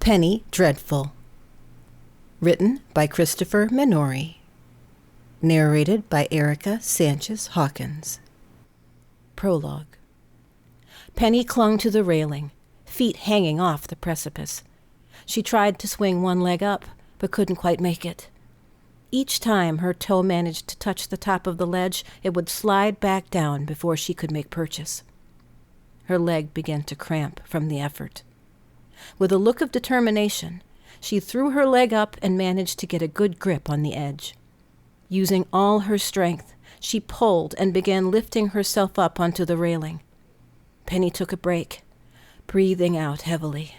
Penny Dreadful. Written by Christopher Minori. Narrated by Erica Sanchez-Hawkins. Prologue. Penny clung to the railing, feet hanging off the precipice. She tried to swing one leg up, but couldn't quite make it. Each time her toe managed to touch the top of the ledge, it would slide back down before she could make purchase. Her leg began to cramp from the effort. With a look of determination, she threw her leg up and managed to get a good grip on the edge. Using all her strength, she pulled and began lifting herself up onto the railing. Penny took a break, breathing out heavily.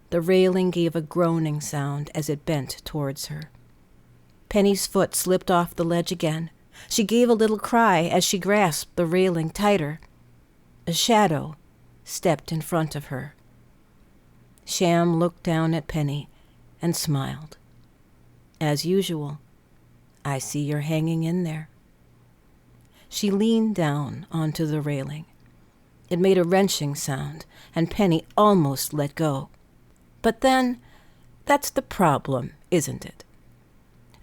The railing gave a groaning sound as it bent towards her. Penny's foot slipped off the ledge again. She gave a little cry as she grasped the railing tighter. A shadow stepped in front of her. Sham looked down at Penny and smiled. As usual, "I see you're hanging in there." She leaned down onto the railing. It made a wrenching sound, and Penny almost let go. But then, that's the problem, isn't it?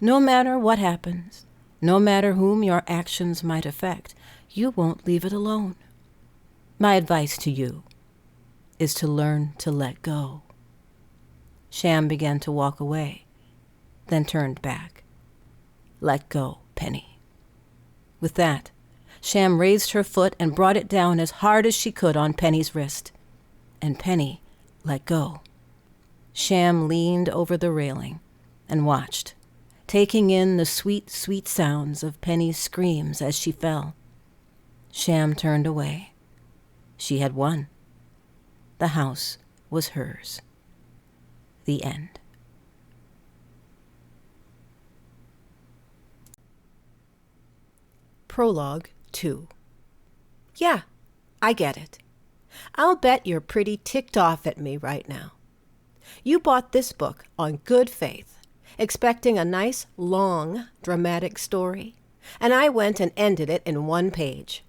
No matter what happens, no matter whom your actions might affect, you won't leave it alone. My advice to you is to learn to let go. Sham began to walk away, then turned back. Let go, Penny. With that, Sham raised her foot and brought it down as hard as she could on Penny's wrist. And Penny let go. Sham leaned over the railing and watched, taking in the sweet, sweet sounds of Penny's screams as she fell. Sham turned away. She had won. The house was hers. The end. Prologue 2. Yeah, I get it. I'll bet you're pretty ticked off at me right now. You bought this book on good faith, expecting a nice, long, dramatic story, and I went and ended it in one page.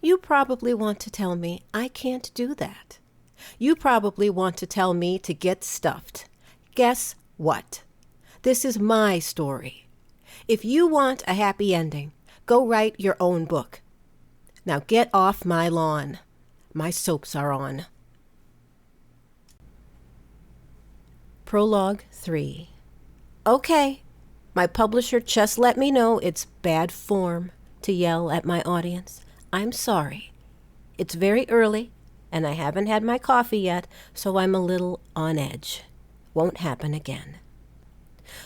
You probably want to tell me I can't do that. You probably want to tell me to get stuffed. Guess what? This is my story. If you want a happy ending, go write your own book. Now get off my lawn. My soaps are on. Prologue 3. Okay, my publisher just let me know it's bad form to yell at my audience. I'm sorry. It's very early, and I haven't had my coffee yet, so I'm a little on edge. Won't happen again.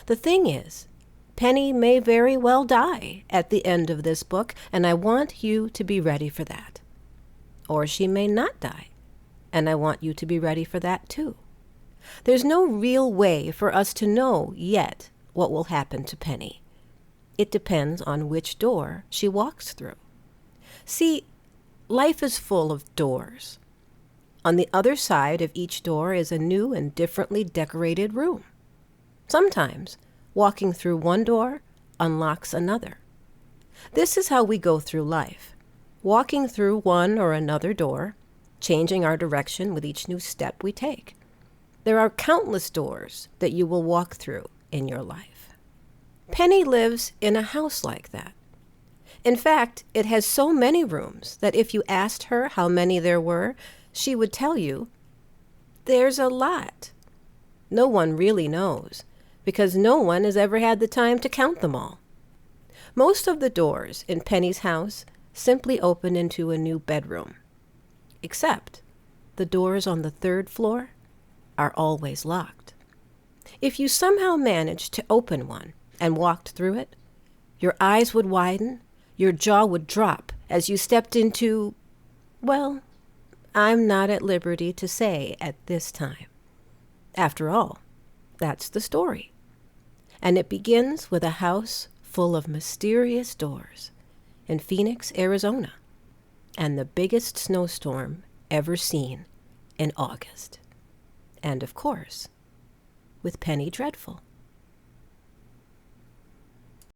The thing is, Penny may very well die at the end of this book, and I want you to be ready for that. Or she may not die, and I want you to be ready for that too. There's no real way for us to know yet what will happen to Penny. It depends on which door she walks through. See, life is full of doors. On the other side of each door is a new and differently decorated room. Sometimes, walking through one door unlocks another. This is how we go through life, walking through one or another door, changing our direction with each new step we take. There are countless doors that you will walk through in your life. Penny lives in a house like that. In fact, it has so many rooms that if you asked her how many there were, she would tell you, there's a lot. No one really knows, because no one has ever had the time to count them all. Most of the doors in Penny's house simply open into a new bedroom, except the doors on the third floor are always locked. If you somehow managed to open one and walked through it, your eyes would widen, your jaw would drop as you stepped into, well, I'm not at liberty to say at this time. After all, that's the story. And it begins with a house full of mysterious doors in Phoenix, Arizona, and the biggest snowstorm ever seen in August. And of course, with Penny Dreadful.